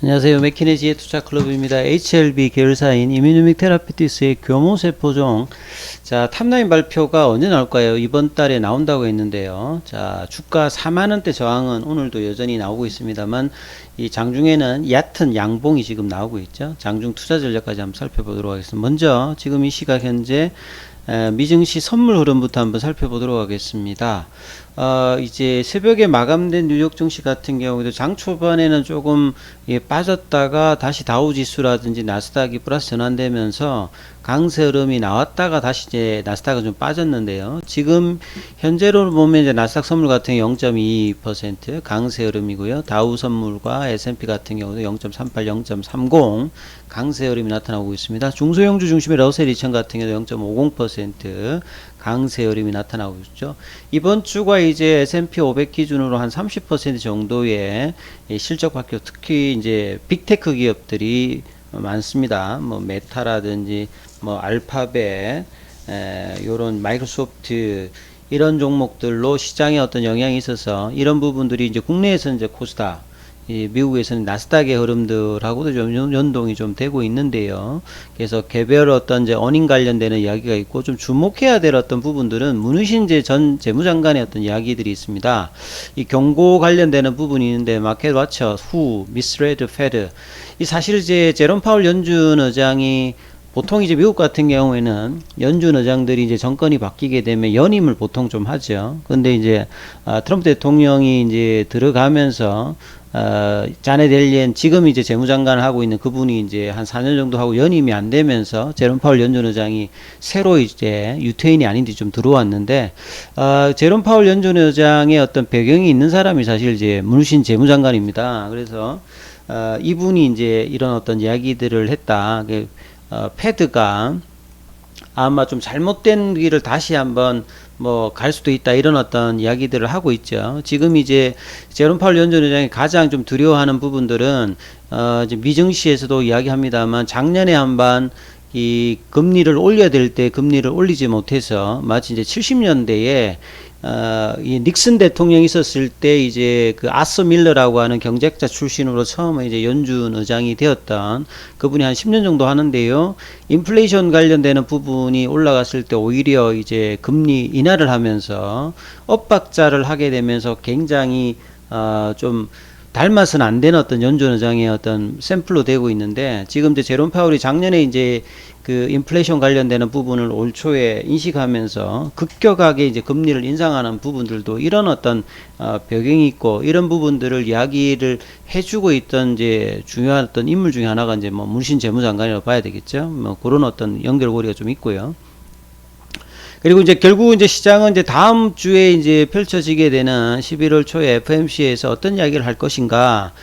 안녕하세요. 맥키네지의 투자클럽입니다. HLB 계열사인 이뮤닉 테라피티스의 교모세포종. 자, 탑라인 발표가 언제 나올까요? 이번 달에 나온다고 했는데요. 자, 주가 4만원대 저항은 오늘도 여전히 나오고 있습니다만, 이 장중에는 얕은 양봉이 지금 나오고 있죠. 장중 투자 전략까지 한번 살펴보도록 하겠습니다. 먼저, 지금 이 시각 현재 미증시 선물 흐름부터 한번 살펴보도록 하겠습니다. 이제 새벽에 마감된 뉴욕 증시 같은 경우에도 장 초반에는 조금 빠졌다가 다시 다우지수라든지 나스닥이 플러스 전환되면서 강세 흐름이 나왔다가 다시 이제 나스닥은 좀 빠졌는데요. 지금 현재로 보면 이제 나스닥 선물 같은 경우 0.22% 강세 흐름이고요. 다우 선물과 S&P 같은 경우도 0.38, 0.30 강세 흐름이 나타나고 있습니다. 중소형주 중심의 러셀 2000 같은 경우도 0.50% 강세 흐름이 나타나고 있죠. 이번 주가 이제 S&P 500 기준으로 한 30% 정도의 실적 발표, 특히 이제 빅테크 기업들이 많습니다. 뭐 메타라든지 뭐 알파벳, 요런 마이크로소프트 이런 종목들로 시장에 어떤 영향이 있어서 이런 부분들이 이제 국내에서는 이제 코스닥, 미국에서는 나스닥의 흐름들하고도 좀 연동이 좀 되고 있는데요. 그래서 개별 어떤 이제 어닝 관련되는 이야기가 있고 좀 주목해야 될 어떤 부분들은 문희신 전 재무장관의 어떤 이야기들이 있습니다. 이 경고 관련되는 부분이 있는데 마켓 워처, 후, 미스레드, 페드. 이 사실 이제 제롬 파월 연준 의장이 보통 이제 미국 같은 경우에는 연준 의장들이 이제 정권이 바뀌게 되면 연임을 보통 좀 하죠. 근데 이제 트럼프 대통령이 이제 들어가면서 자네 델리엔 지금 이제 재무장관을 하고 있는 그분이 이제 한 4년 정도 하고 연임이 안 되면서 제롬 파월 연준 의장이 새로 이제 유태인이 아닌데 좀 들어왔는데 제롬 파월 연준 의장의 어떤 배경이 있는 사람이 사실 이제 문희신 재무장관입니다. 그래서 이분이 이제 이런 어떤 이야기들을 했다. 패드가 아마 좀 잘못된 길을 다시 한번 뭐 갈 수도 있다, 이런 어떤 이야기들을 하고 있죠. 지금 이제 제롬 파월 연준 의장이 가장 좀 두려워하는 부분들은 이제 미증시에서도 이야기합니다만 작년에 한번 이 금리를 올려야 될 때 금리를 올리지 못해서 마치 이제 70년대에 이 닉슨 대통령이 있었을 때 이제 그 아서 밀러라고 하는 경제학자 출신으로 처음에 이제 연준 의장이 되었던 그분이 한 10년 정도 하는데요. 인플레이션 관련되는 부분이 올라갔을 때 오히려 이제 금리 인하를 하면서 엇박자를 하게 되면서 굉장히 좀 닮아서는 안 되는 어떤 연준 의장의 어떤 샘플로 되고 있는데, 지금 이제 제롬 파월이 작년에 이제 그 인플레이션 관련되는 부분을 올 초에 인식하면서 급격하게 이제 금리를 인상하는 부분들도 이런 어떤 배경이 있고, 이런 부분들을 이야기를 해주고 있던 이제 중요한 어떤 인물 중에 하나가 이제 뭐 문희신 재무장관이라고 봐야 되겠죠. 뭐 그런 어떤 연결고리가 좀 있고요. 그리고 이제 결국 이제 시장은 이제 다음 주에 이제 펼쳐지게 되는 11월 초에 FMC에서 어떤 이야기를 할 것인가,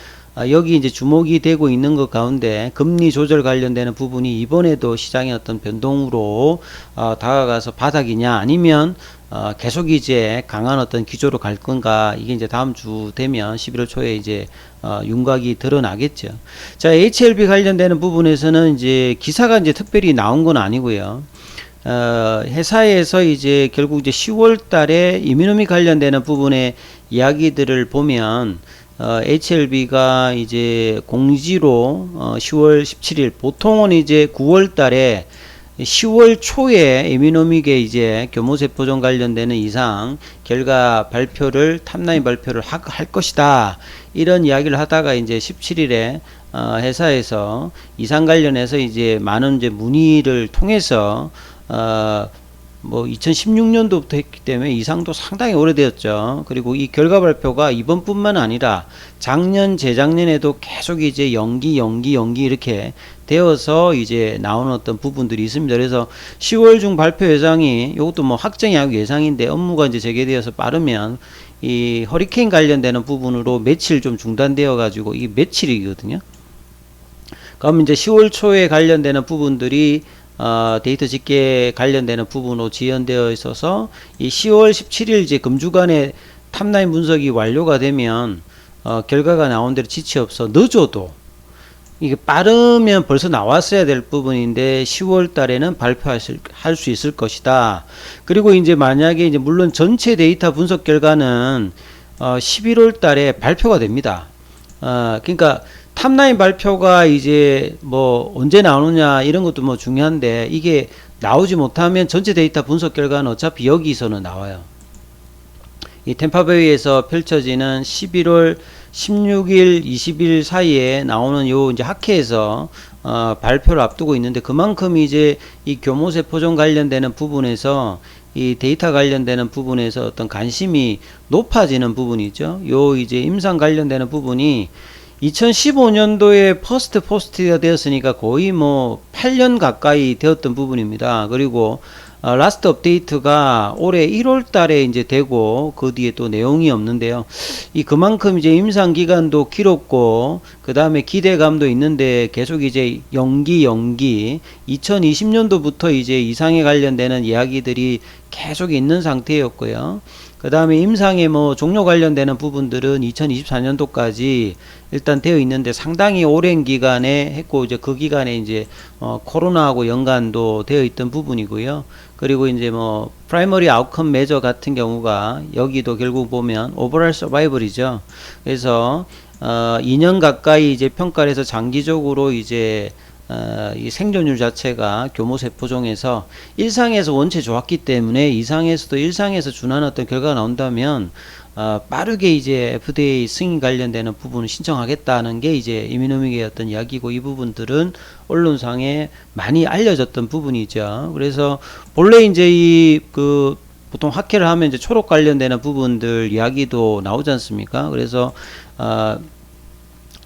여기 이제 주목이 되고 있는 것 가운데 금리 조절 관련되는 부분이 이번에도 시장의 어떤 변동으로 다가가서 바닥이냐, 아니면 계속 이제 강한 어떤 기조로 갈 건가, 이게 이제 다음 주 되면 11월 초에 이제 윤곽이 드러나겠죠. 자, HLB 관련되는 부분에서는 이제 기사가 이제 특별히 나온 건 아니고요. 회사에서 이제 결국 이제 10월 달에 이뮤노미 관련되는 부분의 이야기들을 보면 HLB가 이제 공지로 10월 17일, 보통은 이제 9월 달에 10월 초에 이뮤노믹에 이제 교모세포종 관련되는 이상 결과 발표를, 탑라인 발표를 할 것이다, 이런 이야기를 하다가 이제 17일에 회사에서 이상 관련해서 이제 많은 이제 문의를 통해서 뭐 2016년도부터 했기 때문에 이상도 상당히 오래되었죠. 그리고 이 결과 발표가 이번뿐만 아니라 작년, 재작년에도 계속 이제 연기 이렇게 되어서 이제 나오는 어떤 부분들이 있습니다. 그래서 10월 중 발표 예상이, 이것도 뭐 확정이 아니고 예상인데, 업무가 이제 재개되어서 빠르면 이 허리케인 관련되는 부분으로 며칠 좀 중단되어 가지고, 이 며칠이거든요. 그러면 이제 10월 초에 관련되는 부분들이 데이터 집계 관련되는 부분으로 지연되어 있어서 이 10월 17일 이제 금주간에 탑라인 분석이 완료가 되면 결과가 나온 대로 지체 없어 늦어도, 이게 빠르면 벌써 나왔어야 될 부분인데 10월 달에는 발표할 수 있을 것이다. 그리고 이제 만약에 이제 물론 전체 데이터 분석 결과는 11월 달에 발표가 됩니다. 그러니까 탑라인 발표가 이제 뭐 언제 나오느냐 이런 것도 뭐 중요한데, 이게 나오지 못하면 전체 데이터 분석 결과는 어차피 여기서는 나와요. 이 템파베이에서 펼쳐지는 11월 16일, 20일 사이에 나오는 요 이제 학회에서 발표를 앞두고 있는데, 그만큼 이제 이 교모세포종 관련되는 부분에서, 이 데이터 관련되는 부분에서 어떤 관심이 높아지는 부분이죠. 요 이제 임상 관련되는 부분이 2015년도에 퍼스트 포스트가 되었으니까 거의 뭐 8년 가까이 되었던 부분입니다. 그리고 라스트 업데이트가 올해 1월 달에 이제 되고, 그 뒤에 또 내용이 없는데요. 이 그만큼 이제 임상 기간도 길었고, 그 다음에 기대감도 있는데 계속 이제 연기 2020년도부터 이제 이상에 관련되는 이야기들이 계속 있는 상태였고요. 그 다음에 임상의 뭐 종료 관련되는 부분들은 2024년도까지 일단 되어 있는데 상당히 오랜 기간에 했고, 이제 그 기간에 이제 코로나하고 연관도 되어 있던 부분이고요. 그리고 이제 뭐 프라이머리 아웃컴 메저 같은 경우가 여기도 결국 보면 오버럴 서바이벌이죠. 그래서 2년 가까이 이제 평가를 해서 장기적으로 이제 이 생존율 자체가 교모세포종에서 1상에서 원체 좋았기 때문에 2상에서도 1상에서 준하는 어떤 결과가 나온다면 빠르게 이제 FDA 승인 관련되는 부분을 신청하겠다는 게 이제 이민호믹의 어떤 이야기고, 이 부분들은 언론상에 많이 알려졌던 부분이죠. 그래서 본래 이제 이 보통 학회를 하면 이제 초록 관련되는 부분들 이야기도 나오지 않습니까? 그래서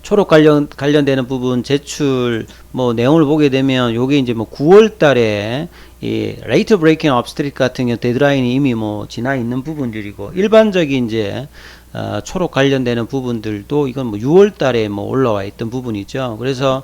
초록 관련되는 부분 제출 뭐 내용을 보게 되면, 요게 이제 뭐 9월 달에 이 레이트 브레이킹 업스트릭 같은 경우 데드라인이 이미 뭐 지나 있는 부분들이고, 일반적인 이제 초록 관련되는 부분들도 이건 뭐 6월 달에 뭐 올라와 있던 부분이죠. 그래서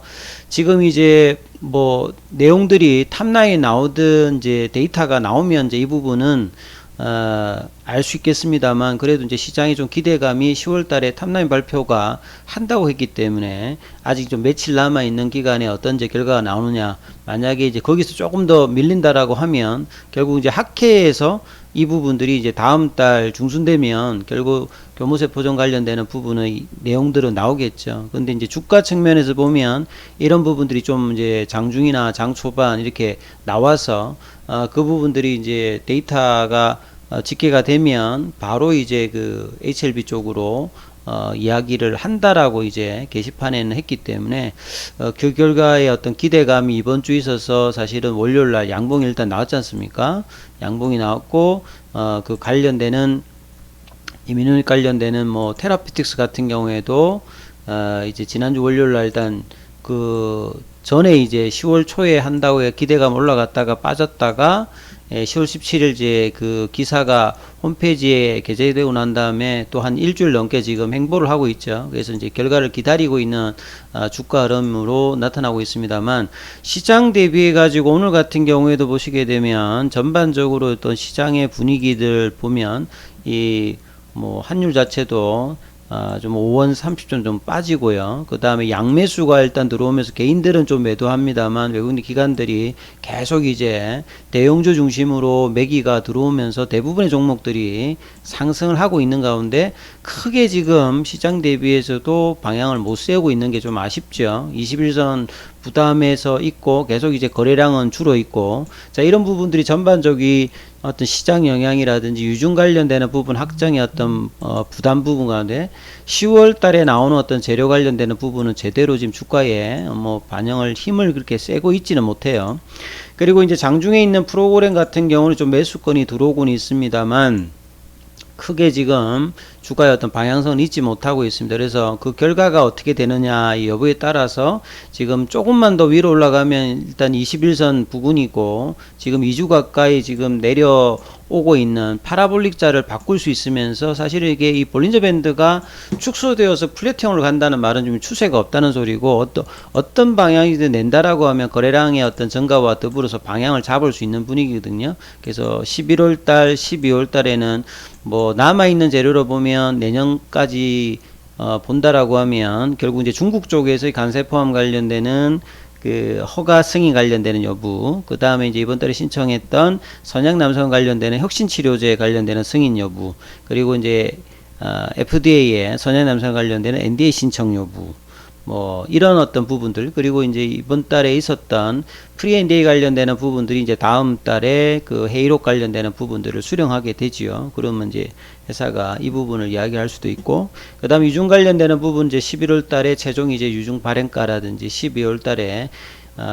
지금 이제 뭐 내용들이 탑라인에 나오든 이제 데이터가 나오면 이제 이 부분은 알 수 있겠습니다만, 그래도 이제 시장이 좀 기대감이 10월 달에 탑라인 발표가 한다고 했기 때문에 아직 좀 며칠 남아 있는 기간에 어떤 이제 결과가 나오느냐, 만약에 이제 거기서 조금 더 밀린다라고 하면 결국 이제 학회에서 이 부분들이 이제 다음 달 중순 되면 결국 교모세포종 관련되는 부분의 내용들은 나오겠죠. 근데 이제 주가 측면에서 보면 이런 부분들이 좀 이제 장중이나 장 초반 이렇게 나와서 그 부분들이 이제 데이터가 집계가 되면 바로 이제 그 HLB 쪽으로 이야기를 한다라고 이제 게시판에는 했기 때문에 그 결과의 어떤 기대감이 이번 주에 있어서, 사실은 월요일날 양봉이 일단 나왔지 않습니까? 양봉이 나왔고, 그 관련되는 이민훈 관련되는 뭐 테라피틱스 같은 경우에도 이제 지난주 월요일날 일단 그 전에 이제 10월 초에 한다고 해 기대감 올라갔다가 빠졌다가 10월 17일 이제 그 기사가 홈페이지에 게재되고 난 다음에 또 한 일주일 넘게 지금 행보를 하고 있죠. 그래서 이제 결과를 기다리고 있는 주가 흐름으로 나타나고 있습니다만, 시장 대비해 가지고 오늘 같은 경우에도 보시게 되면 전반적으로 어떤 시장의 분위기들 보면 이 뭐 환율 자체도 좀 5원 30점 좀 빠지고요. 그 다음에 양매수가 일단 들어오면서 개인들은 좀 매도합니다만, 외국인 기관들이 계속 이제 대형주 중심으로 매기가 들어오면서 대부분의 종목들이 상승을 하고 있는 가운데, 크게 지금 시장 대비해서도 방향을 못 세우고 있는 게 좀 아쉽죠. 21선 부담해서 있고 계속 이제 거래량은 줄어 있고, 자, 이런 부분들이 전반적인 어떤 시장 영향이라든지 유중 관련되는 부분 확정의 어떤 부담 부분 가운데 10월 달에 나오는 어떤 재료 관련되는 부분은 제대로 지금 주가에 뭐 반영을 힘을 그렇게 세고 있지는 못해요. 그리고 이제 장중에 있는 프로그램 같은 경우는 좀 매수권이 들어오고는 있습니다만, 크게 지금 주가의 어떤 방향성은 잊지 못하고 있습니다. 그래서 그 결과가 어떻게 되느냐 이 여부에 따라서 지금 조금만 더 위로 올라가면 일단 21선 부근이고, 지금 2주 가까이 지금 내려오고 있는 파라볼릭자를 바꿀 수 있으면서, 사실 이게 이 볼린저 밴드가 축소되어서 플랫형으로 간다는 말은 좀 추세가 없다는 소리고, 어떤 방향이든 낸다라고 하면 거래량의 어떤 증가와 더불어서 방향을 잡을 수 있는 분위기거든요. 그래서 11월 달, 12월 달에는 뭐 남아있는 재료로 보면 내년까지 본다라고 하면 결국 이제 중국 쪽에서의 관세 포함 관련되는 그 허가 승인 관련되는 여부, 그 다음에 이제 이번 달에 신청했던 선약 남성 관련되는 혁신 치료제 관련되는 승인 여부, 그리고 이제 FDA에 선약 남성 관련되는 NDA 신청 여부, 뭐 이런 어떤 부분들, 그리고 이제 이번 달에 있었던 프리앤데이 관련되는 부분들이 이제 다음 달에 그 회의록 관련되는 부분들을 수령하게 되지요. 그러면 이제 회사가 이 부분을 이야기할 수도 있고, 그 다음 유중 관련되는 부분 이제 11월 달에 최종 이제 유중 발행가라든지 12월 달에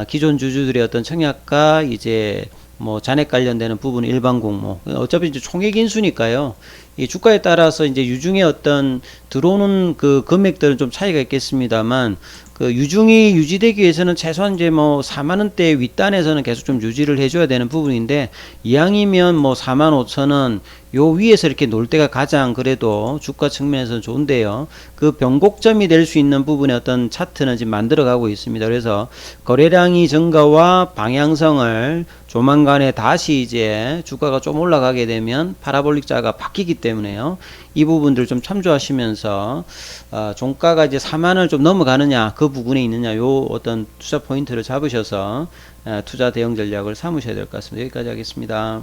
기존 주주들의 어떤 청약과 이제 뭐 잔액 관련되는 부분 일반 공모, 어차피 이제 총액 인수니까요. 이 주가에 따라서 이제 유중의 어떤 들어오는 그 금액들은 좀 차이가 있겠습니다만, 그 유중이 유지되기 위해서는 최소한 이제 뭐 4만 원대 윗단에서는 계속 좀 유지를 해줘야 되는 부분인데, 이왕이면 뭐 4만 5천 원 요 위에서 이렇게 놀 때가 가장 그래도 주가 측면에서는 좋은데요. 그 변곡점이 될 수 있는 부분의 어떤 차트는 지금 만들어가고 있습니다. 그래서 거래량이 증가와 방향성을 조만간에 다시 이제 주가가 좀 올라가게 되면 파라볼릭자가 바뀌기 때문에요. 이 부분들 좀 참조하시면서 종가가 이제 4만을 좀 넘어가느냐, 그 부분에 있느냐, 요 어떤 투자 포인트를 잡으셔서 투자 대응 전략을 삼으셔야 될 것 같습니다. 여기까지 하겠습니다.